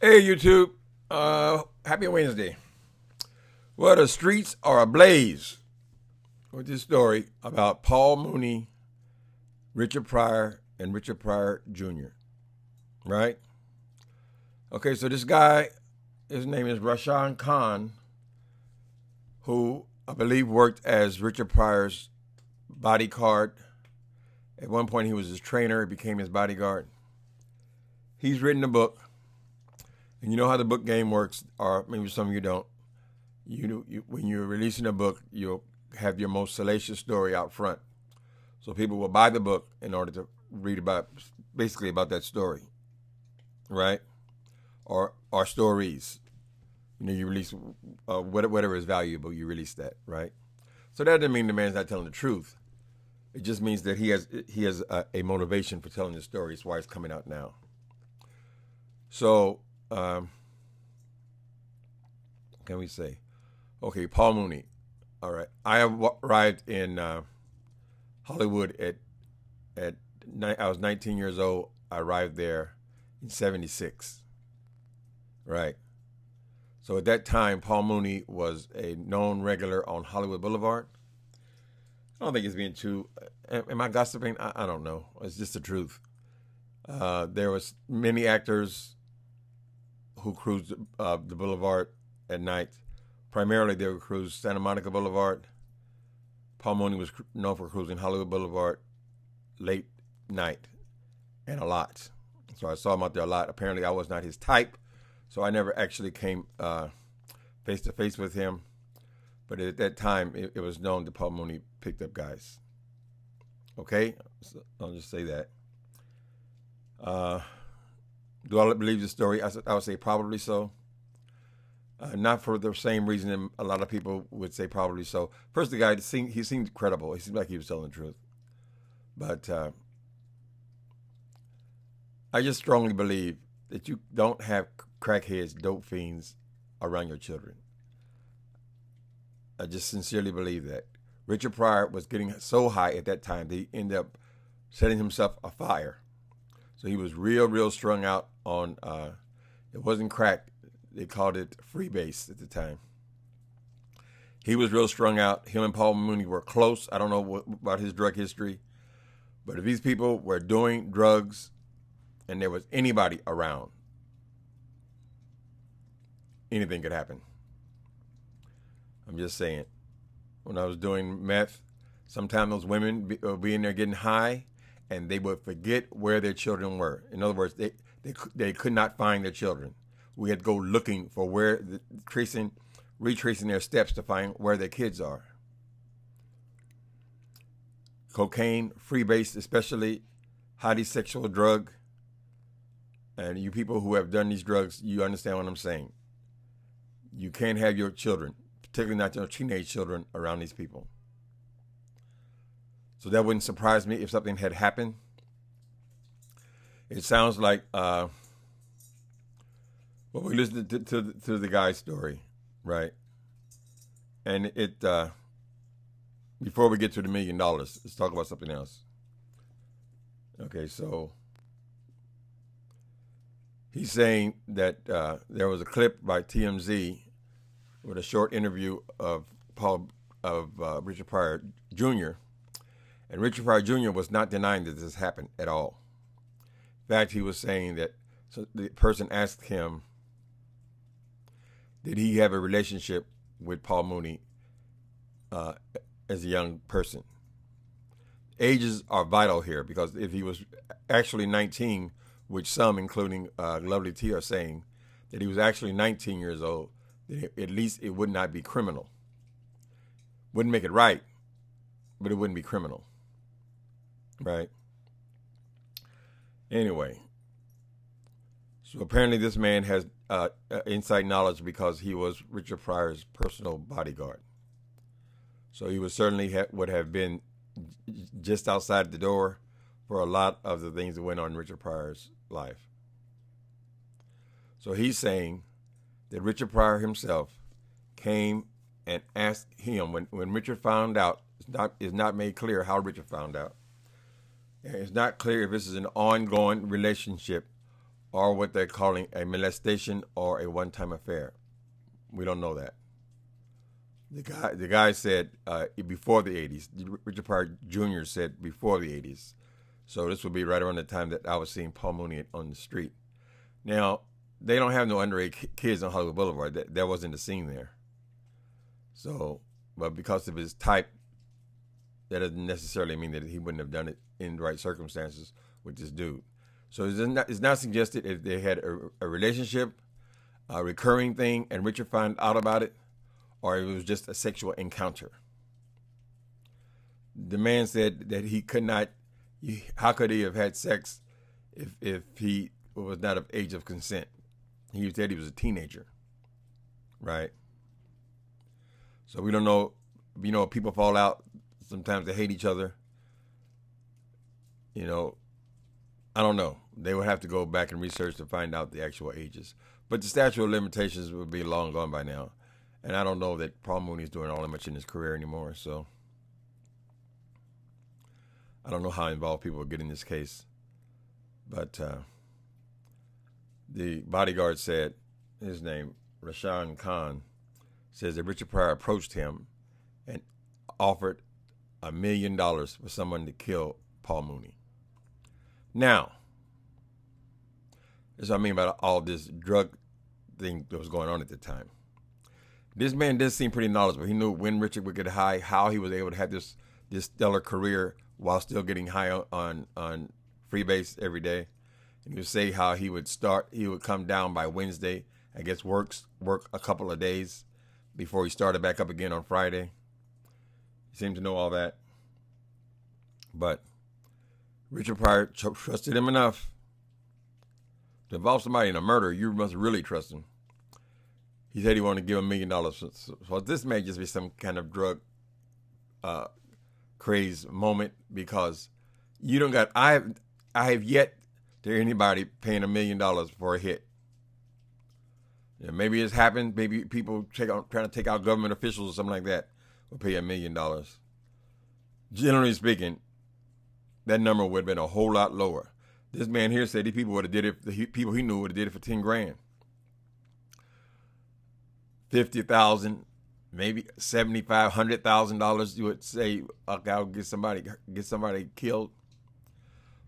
Hey YouTube, happy Wednesday. Well, the streets are ablaze with this story about Paul Mooney, Richard Pryor, and Richard Pryor Jr. Right? Okay, so this guy, his name is Rashon Khan, who I believe worked as Richard Pryor's bodyguard. At one point, he was his trainer, became his bodyguard. He's written a book, and you know how the book game works, or maybe some of you don't. When you're releasing a book, you'll have your most salacious story out front. So people will buy the book in order to read basically about that story, right? Or stories. You release whatever is valuable, you release that, right? So that doesn't mean the man's not telling the truth. It just means that he has a motivation for telling the story. That's why it's coming out now. So, can we say? Okay, Paul Mooney. All right. I arrived in Hollywood I was 19 years old. I arrived there in 76. Right. So at that time, Paul Mooney was a known regular on Hollywood Boulevard. I don't think it's being too. Am I gossiping? I don't know. It's just the truth. There was many actors who cruised the boulevard at night. Primarily, they would cruise Santa Monica Boulevard. Paul Mooney was known for cruising Hollywood Boulevard late night and a lot. So I saw him out there a lot. Apparently, I was not his type, so I never actually came face to face with him. But at that time, it was known that Paul Mooney picked up guys. Okay? So I'll just say that. Do I believe the story? I would say probably so. Not for the same reason a lot of people would say probably so. First, the guy, he seemed credible. He seemed like he was telling the truth. But I just strongly believe that you don't have crackheads, dope fiends around your children. I just sincerely believe that. Richard Pryor was getting so high at that time that he ended up setting himself afire. So he was real strung out on, it wasn't crack. They called it freebase at the time. He was real strung out. Him and Paul Mooney were close. I don't know about his drug history. But if these people were doing drugs and there was anybody around, anything could happen. I'm just saying. When I was doing meth, sometimes those women would be in there getting high and they would forget where their children were. In other words, they could not find their children. We had to go looking for retracing their steps to find where their kids are. Cocaine, freebase, especially highly sexual drug. And you people who have done these drugs, you understand what I'm saying. You can't have your children, particularly not your teenage children, around these people. So that wouldn't surprise me if something had happened. It sounds like, well, we listened to the guy's story, right? And before we get to the $1 million, let's talk about something else. Okay, so he's saying that there was a clip by TMZ with a short interview of Richard Pryor Jr. And Richard Pryor Jr. was not denying that this happened at all. In fact, he was saying that, so the person asked him, did he have a relationship with Paul Mooney as a young person? Ages are vital here, because if he was actually 19, which some, including Lovely T, are saying that he was actually 19 years old, then at least it would not be criminal. Wouldn't make it right, but it wouldn't be criminal. Right? Anyway, so apparently this man has inside knowledge because he was Richard Pryor's personal bodyguard. So he would certainly would have been just outside the door for a lot of the things that went on in Richard Pryor's life. So he's saying that Richard Pryor himself came and asked him, when Richard found out, it's not made clear how Richard found out. It's not clear if this is an ongoing relationship or what they're calling a molestation or a one-time affair. We don't know that. The guy said before the 80s. Richard Pryor Jr. said before the 80s. So this would be right around the time that I was seeing Paul Mooney on the street. Now, they don't have no underage kids on Hollywood Boulevard. That wasn't the scene there. So, but because of his type, that doesn't necessarily mean that he wouldn't have done it in the right circumstances with this dude. So it's not suggested if they had a relationship, a recurring thing, and Richard found out about it, or it was just a sexual encounter. The man said that he could not. How could he have had sex if he was not of age of consent? He said he was a teenager, right? So we don't know. You know, people fall out. Sometimes they hate each other. You know, I don't know. They would have to go back and research to find out the actual ages. But the statute of limitations would be long gone by now. And I don't know that Paul Mooney is doing all that much in his career anymore. So I don't know how involved people will get in this case. But the bodyguard said, his name, Rashon Khan, says that Richard Pryor approached him and offered $1 million for someone to kill Paul Mooney. Now, that's what I mean by all this drug thing that was going on at the time. This man did seem pretty knowledgeable. He knew when Richard would get high, how he was able to have this stellar career while still getting high on freebase every day. And he would say how he would come down by Wednesday, I guess work a couple of days before he started back up again on Friday. He seemed to know all that. But Richard Pryor trusted him enough to involve somebody in a murder. You must really trust him. He said he wanted to give $1 million. So this may just be some kind of drug craze moment, because you don't got. I have yet to hear anybody paying $1 million for a hit. Yeah, maybe it's happened. Maybe people trying to take out government officials or something like that will pay $1 million. Generally speaking, that number would have been a whole lot lower. This man here said people would have did it. The people he knew would have did it for $10,000, $50,000, maybe $75,000, $100,000. You would say, okay, I'll get somebody killed.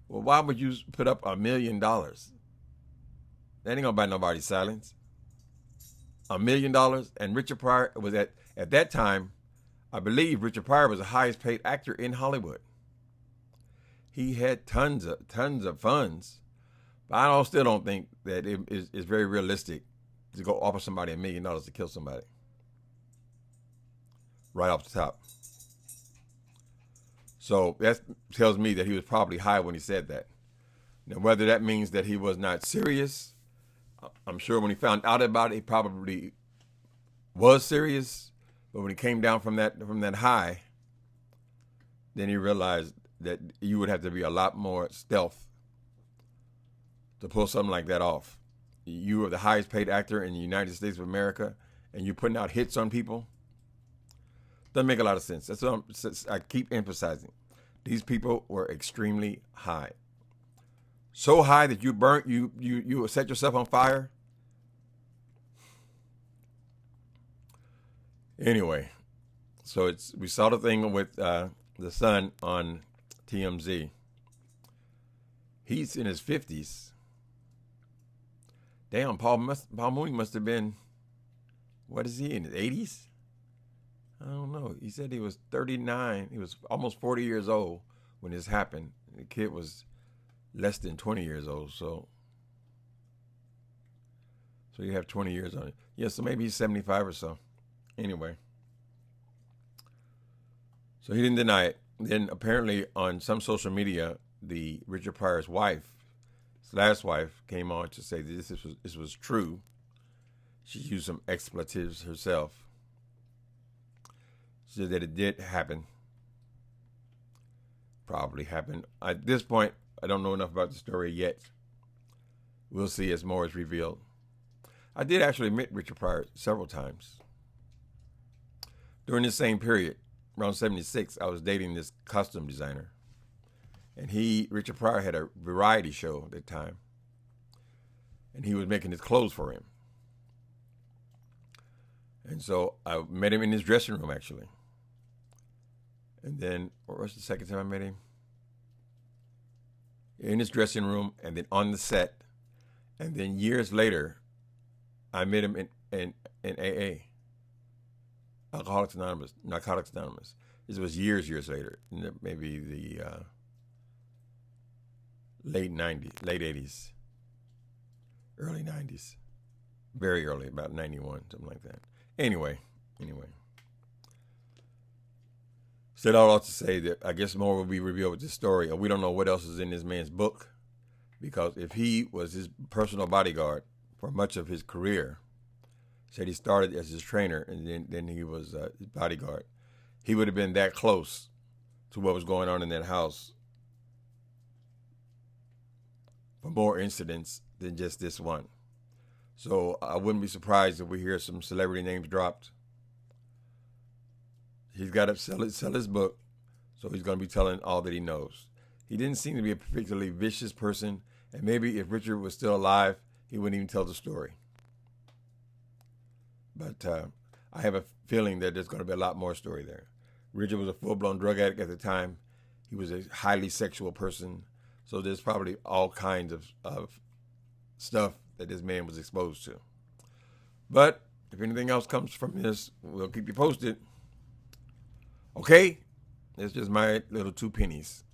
Well, why would you put up $1 million? That ain't gonna buy nobody's silence. $1 million, and Richard Pryor was at that time. I believe Richard Pryor was the highest paid actor in Hollywood. He had tons of funds, but I still don't think that it is very realistic to go offer somebody $1 million to kill somebody right off the top. So that tells me that he was probably high when he said that. Now, whether that means that he was not serious, I'm sure when he found out about it, he probably was serious. But when he came down from that high, then he realized that you would have to be a lot more stealth to pull something like that off. You are the highest paid actor in the United States of America, and you're putting out hits on people. Doesn't make a lot of sense. That's what I keep emphasizing. These people were extremely high. So high that you set yourself on fire. Anyway, so we saw the thing with the son on TMZ. He's in his 50s. Damn, Paul Mooney must have been, what is he, in his 80s? I don't know. He said he was 39. He was almost 40 years old when this happened. The kid was less than 20 years old. So you have 20 years on it. Yeah, so maybe he's 75 or so. Anyway. So he didn't deny it. Then apparently on some social media, the Richard Pryor's wife, his last wife, came on to say that this was true. She used some expletives herself. She said that it did happen. Probably happened. At this point, I don't know enough about the story yet. We'll see as more is revealed. I did actually meet Richard Pryor several times. During this same period, around 76, I was dating this costume designer. And Richard Pryor had a variety show at that time. and he was making his clothes for him. And so I met him in his dressing room, actually. And then, what was the second time I met him? In his dressing room, and then on the set. And then years later, I met him in AA, Alcoholics Anonymous, Narcotics Anonymous. This was years later, maybe the late 80s, early 90s, very early, about 91, something like that. Anyway. Said all to say that I guess more will be revealed with this story. We don't know what else is in this man's book, because if he was his personal bodyguard for much of his career, said he started as his trainer and then he was his bodyguard, he would have been that close to what was going on in that house for more incidents than just this one. So I wouldn't be surprised if we hear some celebrity names dropped. He's got to sell his book, so he's going to be telling all that he knows. He didn't seem to be a particularly vicious person, and maybe if Richard was still alive, he wouldn't even tell the story. But I have a feeling that there's going to be a lot more story there. Richard was a full-blown drug addict at the time. He was a highly sexual person, so there's probably all kinds of stuff that this man was exposed to. But if anything else comes from this, we'll keep you posted. Okay? It's just my little 2 pennies.